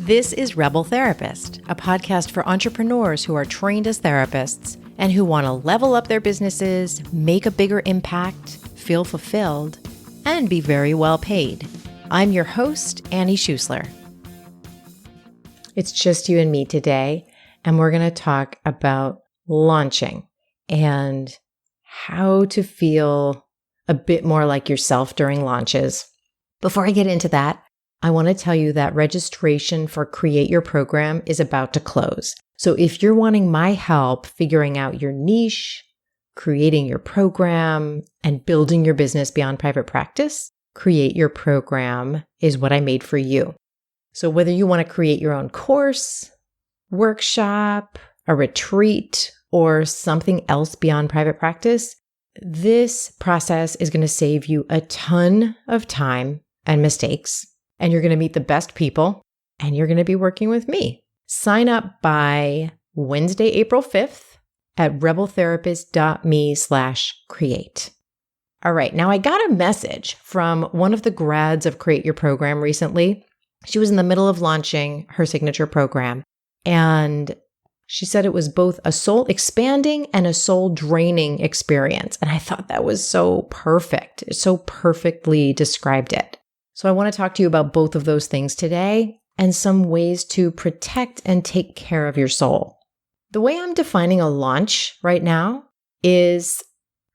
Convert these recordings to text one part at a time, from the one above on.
This is Rebel Therapist, a podcast for entrepreneurs who are trained as therapists and who want to level up their businesses, make a bigger impact, feel fulfilled, and be very well paid. I'm your host, Annie Schusler. It's just you and me today, and we're going to talk about launching and how to feel a bit more like yourself during launches. Before I get into that, I want to tell you that registration for Create Your Program is about to close. So if you're wanting my help figuring out your niche, creating your program, and building your business beyond private practice, Create Your Program is what I made for you. So whether you want to create your own course, workshop, a retreat, or something else beyond private practice, this process is going to save you a ton of time and mistakes. And you're going to meet the best people, and you're going to be working with me. Sign up by Wednesday, April 5th at rebeltherapist.me/create. All right, now I got a message from one of the grads of Create Your Program recently. She was in the middle of launching her signature program, and she said it was both a soul expanding and a soul draining experience. And I thought that was so perfect. It so perfectly described it. So I want to talk to you about both of those things today and some ways to protect and take care of your soul. The way I'm defining a launch right now is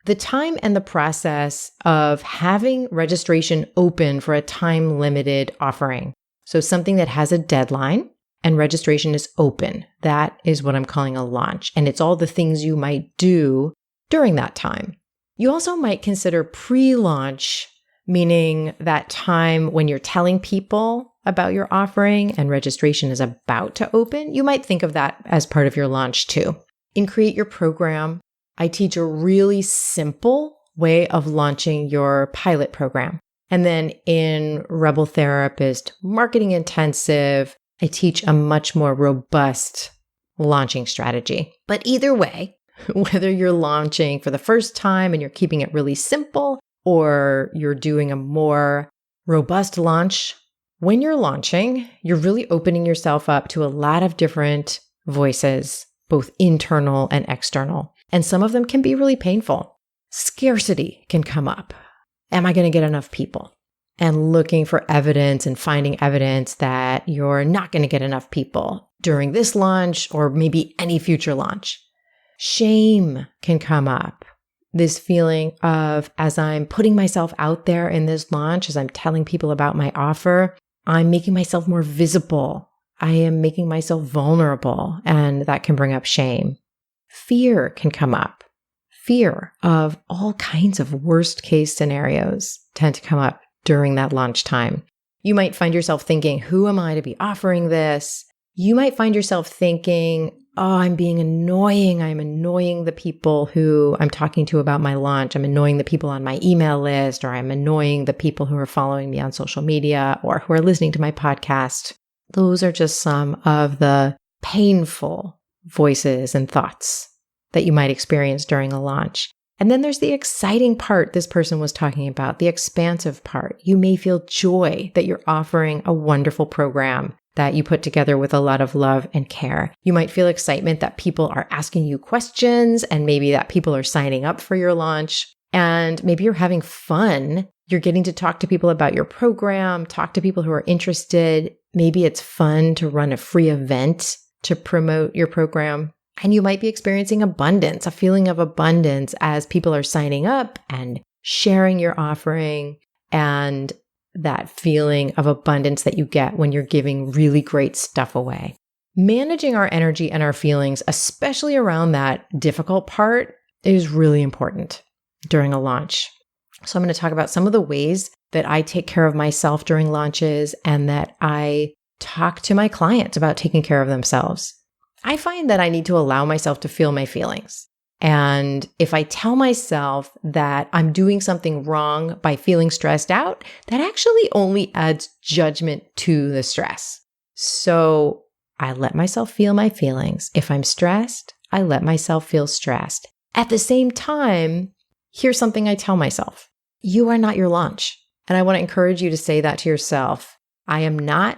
the time and the process of having registration open for a time-limited offering. So something that has a deadline and registration is open. That is what I'm calling a launch. And it's all the things you might do during that time. You also might consider pre-launch, meaning that time when you're telling people about your offering and registration is about to open. You might think of that as part of your launch too. In Create Your Program, I teach a really simple way of launching your pilot program. And then in Rebel Therapist Marketing Intensive, I teach a much more robust launching strategy. But either way, whether you're launching for the first time and you're keeping it really simple, or you're doing a more robust launch, when you're launching, you're really opening yourself up to a lot of different voices, both internal and external. And some of them can be really painful. Scarcity can come up. Am I going to get enough people? And looking for evidence and finding evidence that you're not going to get enough people during this launch or maybe any future launch. Shame can come up. This feeling of, as I'm putting myself out there in this launch, as I'm telling people about my offer, I'm making myself more visible. I am making myself vulnerable, and that can bring up shame. Fear can come up. Fear of all kinds of worst case scenarios tend to come up during that launch time. You might find yourself thinking, who am I to be offering this? You might find yourself thinking, oh, I'm being annoying. I'm annoying the people who I'm talking to about my launch. I'm annoying the people on my email list, or I'm annoying the people who are following me on social media or who are listening to my podcast. Those are just some of the painful voices and thoughts that you might experience during a launch. And then there's the exciting part this person was talking about, the expansive part. You may feel joy that you're offering a wonderful program that you put together with a lot of love and care. You might feel excitement that people are asking you questions, and maybe that people are signing up for your launch. And maybe you're having fun. You're getting to talk to people about your program, talk to people who are interested. Maybe it's fun to run a free event to promote your program. And you might be experiencing abundance, a feeling of abundance as people are signing up and sharing your offering, and that feeling of abundance that you get when you're giving really great stuff away. Managing our energy and our feelings, especially around that difficult part, is really important during a launch. So I'm going to talk about some of the ways that I take care of myself during launches and that I talk to my clients about taking care of themselves. I find that I need to allow myself to feel my feelings. And if I tell myself that I'm doing something wrong by feeling stressed out, that actually only adds judgment to the stress. So I let myself feel my feelings. If I'm stressed, I let myself feel stressed. At the same time, here's something I tell myself. You are not your launch. And I want to encourage you to say that to yourself. I am not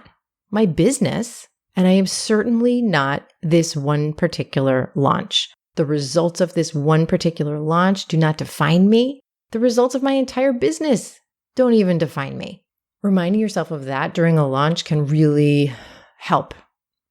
my business, and I am certainly not this one particular launch. The results of this one particular launch do not define me. The results of my entire business don't even define me. Reminding yourself of that during a launch can really help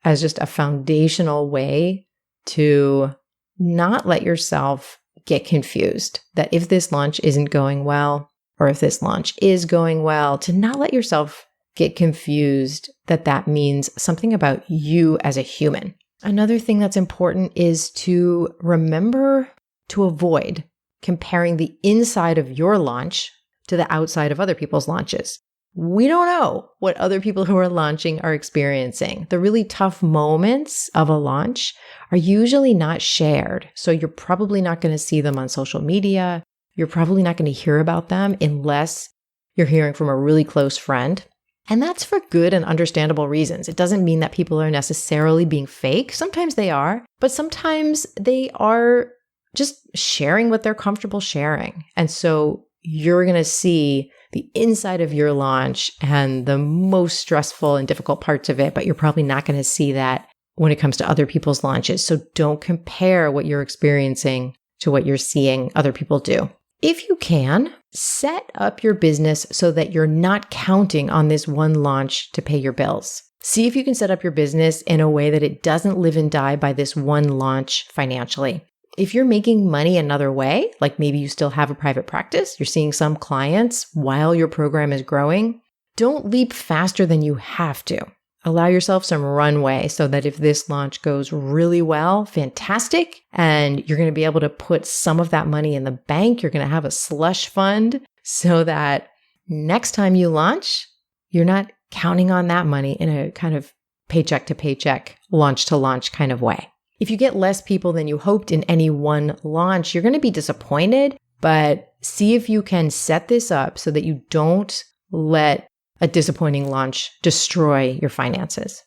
as just a foundational way to not let yourself get confused that if this launch isn't going well, or if this launch is going well, to not let yourself get confused that that means something about you as a human. Another thing that's important is to remember to avoid comparing the inside of your launch to the outside of other people's launches. We don't know what other people who are launching are experiencing. The really tough moments of a launch are usually not shared. So you're probably not going to see them on social media. You're probably not going to hear about them unless you're hearing from a really close friend. And that's for good and understandable reasons. It doesn't mean that people are necessarily being fake. Sometimes they are, but sometimes they are just sharing what they're comfortable sharing. And so you're going to see the inside of your launch and the most stressful and difficult parts of it, but you're probably not going to see that when it comes to other people's launches. So don't compare what you're experiencing to what you're seeing other people do. If you can, set up your business so that you're not counting on this one launch to pay your bills. See if you can set up your business in a way that it doesn't live and die by this one launch financially. If you're making money another way, like maybe you still have a private practice, you're seeing some clients while your program is growing, don't leap faster than you have to. Allow yourself some runway so that if this launch goes really well, fantastic, and you're going to be able to put some of that money in the bank. You're going to have a slush fund so that next time you launch, you're not counting on that money in a kind of paycheck to paycheck, launch to launch kind of way. If you get less people than you hoped in any one launch, you're going to be disappointed, but see if you can set this up so that you don't let a disappointing launch destroy your finances.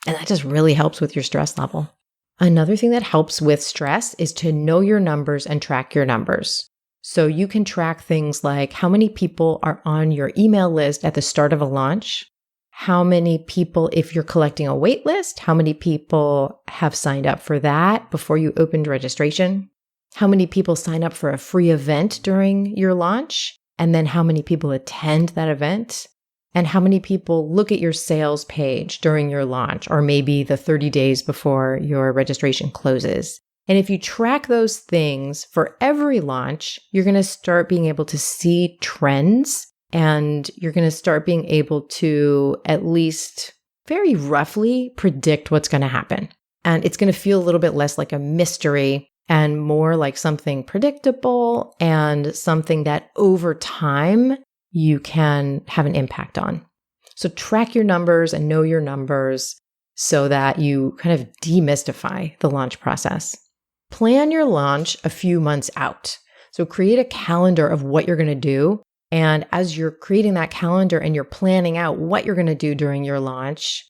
And that just really helps with your stress level. Another thing that helps with stress is to know your numbers and track your numbers. So you can track things like how many people are on your email list at the start of a launch, how many people, if you're collecting a wait list, how many people have signed up for that before you opened registration, how many people sign up for a free event during your launch, and then how many people attend that event, and how many people look at your sales page during your launch, or maybe the 30 days before your registration closes. And if you track those things for every launch, you're going to start being able to see trends, and you're going to start being able to at least very roughly predict what's going to happen. And it's going to feel a little bit less like a mystery and more like something predictable and something that over time you can have an impact on. So track your numbers and know your numbers so that you kind of demystify the launch process. Plan your launch a few months out. So create a calendar of what you're going to do. And as you're creating that calendar and you're planning out what you're going to do during your launch,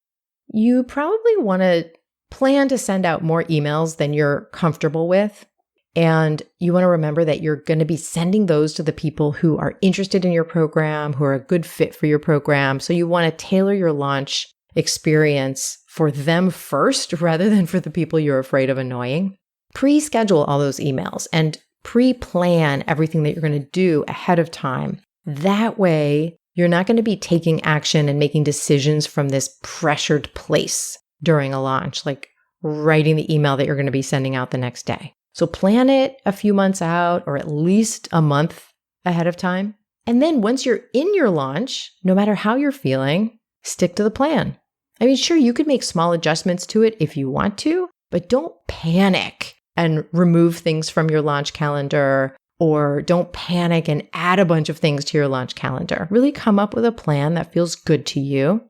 you probably want to plan to send out more emails than you're comfortable with. And you want to remember that you're going to be sending those to the people who are interested in your program, who are a good fit for your program. So you want to tailor your launch experience for them first rather than for the people you're afraid of annoying. Pre-schedule all those emails and pre-plan everything that you're going to do ahead of time. That way, you're not going to be taking action and making decisions from this pressured place during a launch, like writing the email that you're going to be sending out the next day. So plan it a few months out or at least a month ahead of time. And then once you're in your launch, no matter how you're feeling, stick to the plan. I mean, sure, you could make small adjustments to it if you want to, but don't panic and remove things from your launch calendar, or don't panic and add a bunch of things to your launch calendar. Really come up with a plan that feels good to you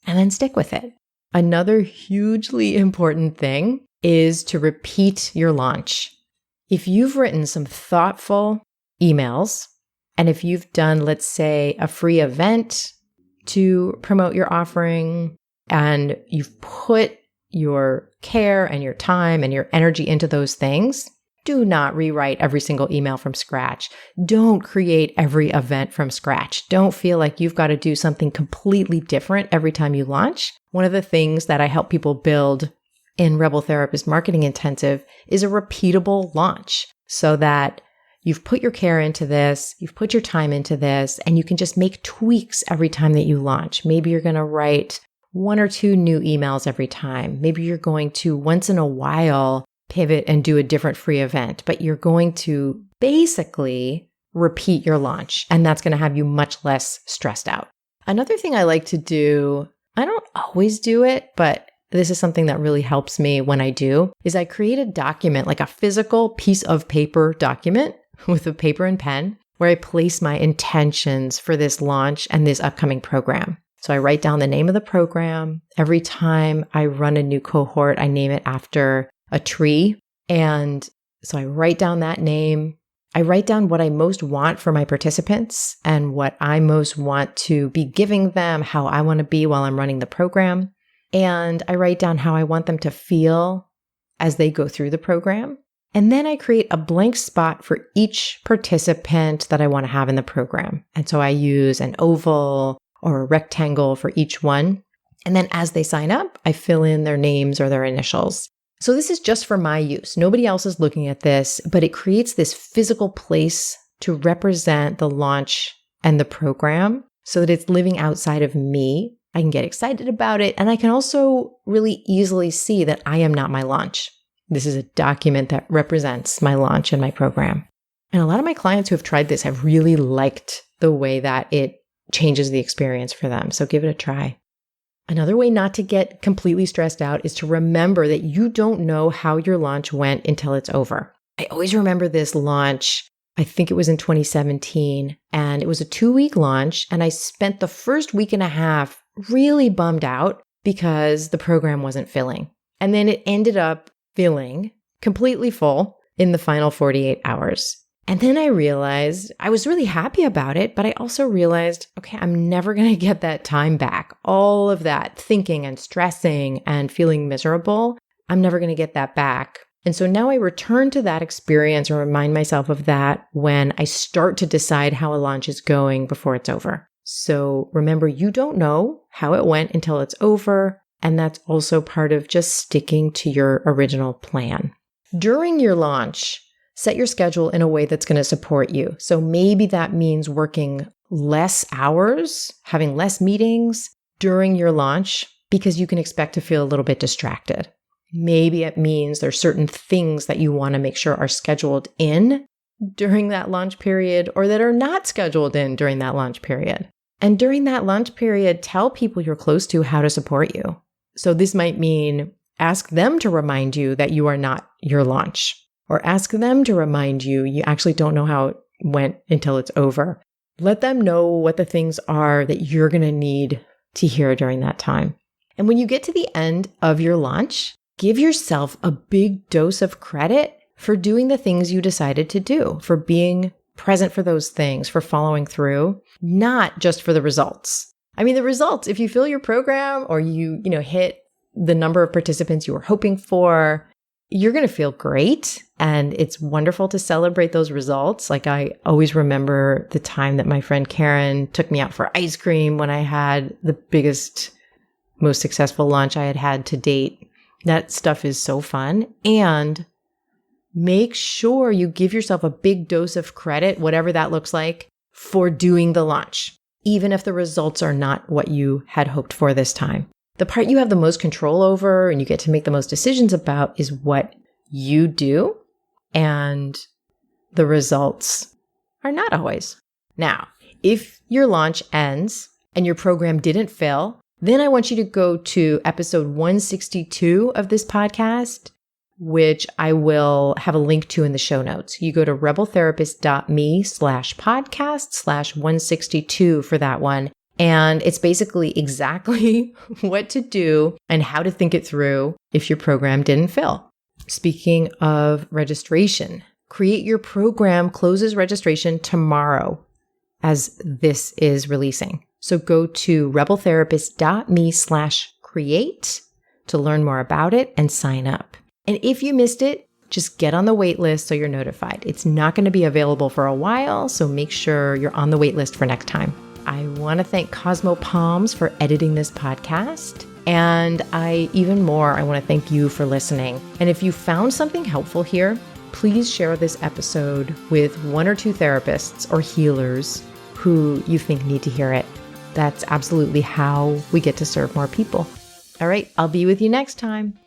and then stick with it. Another hugely important thing is to repeat your launch. If you've written some thoughtful emails, and if you've done, let's say, a free event to promote your offering, and you've put your care and your time and your energy into those things, Do not rewrite every single email from scratch. Don't create every event from scratch. Don't feel like you've got to do something completely different every time you launch. One of the things that I help people build in Rebel Therapist Marketing Intensive is a repeatable launch so that you've put your care into this, you've put your time into this, and you can just make tweaks every time that you launch. Maybe you're going to write 1 or 2 new emails every time. Maybe you're going to once in a while pivot and do a different free event, but you're going to basically repeat your launch, and that's going to have you much less stressed out. Another thing I like to do, I don't always do it, but this is something that really helps me when I do, is I create a document, like a physical piece of paper document with a paper and pen, where I place my intentions for this launch and this upcoming program. So I write down the name of the program. Every time I run a new cohort, I name it after a tree. And so I write down that name. I write down what I most want for my participants and what I most want to be giving them, how I want to be while I'm running the program. And I write down how I want them to feel as they go through the program. And then I create a blank spot for each participant that I want to have in the program. And so I use an oval or a rectangle for each one. And then as they sign up, I fill in their names or their initials. So this is just for my use. Nobody else is looking at this, but it creates this physical place to represent the launch and the program so that it's living outside of me. I can get excited about it. And I can also really easily see that I am not my launch. This is a document that represents my launch and my program. And a lot of my clients who have tried this have really liked the way that it changes the experience for them. So give it a try. Another way not to get completely stressed out is to remember that you don't know how your launch went until it's over. I always remember this launch. I think it was in 2017, and it was a 2-week launch. And I spent the first week and a half really bummed out because the program wasn't filling. And then it ended up filling completely full in the final 48 hours. And then I realized I was really happy about it, but I also realized, okay, I'm never going to get that time back. All of that thinking and stressing and feeling miserable, I'm never going to get that back. And so now I return to that experience and remind myself of that when I start to decide how a launch is going before it's over. So remember, you don't know how it went until it's over. And that's also part of just sticking to your original plan. During your launch, set your schedule in a way that's going to support you. So maybe that means working less hours, having less meetings during your launch because you can expect to feel a little bit distracted. Maybe it means there's certain things that you want to make sure are scheduled in during that launch period or that are not scheduled in during that launch period. And during that launch period, tell people you're close to how to support you. So this might mean ask them to remind you that you are not your launch. Or ask them to remind you you actually don't know how it went until it's over. Let them know what the things are that you're going to need to hear during that time. And when you get to the end of your launch, give yourself a big dose of credit for doing the things you decided to do, for being present for those things, for following through, not just for the results. I mean, the results, if you fill your program or you hit the number of participants you were hoping for, you're going to feel great. And it's wonderful to celebrate those results. Like I always remember the time that my friend Karen took me out for ice cream when I had the biggest, most successful launch I had had to date. That stuff is so fun. And make sure you give yourself a big dose of credit, whatever that looks like, for doing the launch, even if the results are not what you had hoped for this time. The part you have the most control over and you get to make the most decisions about is what you do, and the results are not always. Now, if your launch ends and your program didn't fill, then I want you to go to episode 162 of this podcast, which I will have a link to in the show notes. You go to rebeltherapist.me/podcast/162 for that one. And it's basically exactly what to do and how to think it through if your program didn't fill. Speaking of registration, Create Your Program closes registration tomorrow as this is releasing. So go to rebeltherapist.me/create to learn more about it and sign up. And if you missed it, just get on the wait list so you're notified. It's not going to be available for a while, so make sure you're on the wait list for next time. I want to thank Cosmo Palms for editing this podcast. And I want to thank you for listening. And if you found something helpful here, please share this episode with one or two therapists or healers who you think need to hear it. That's absolutely how we get to serve more people. All right, I'll be with you next time.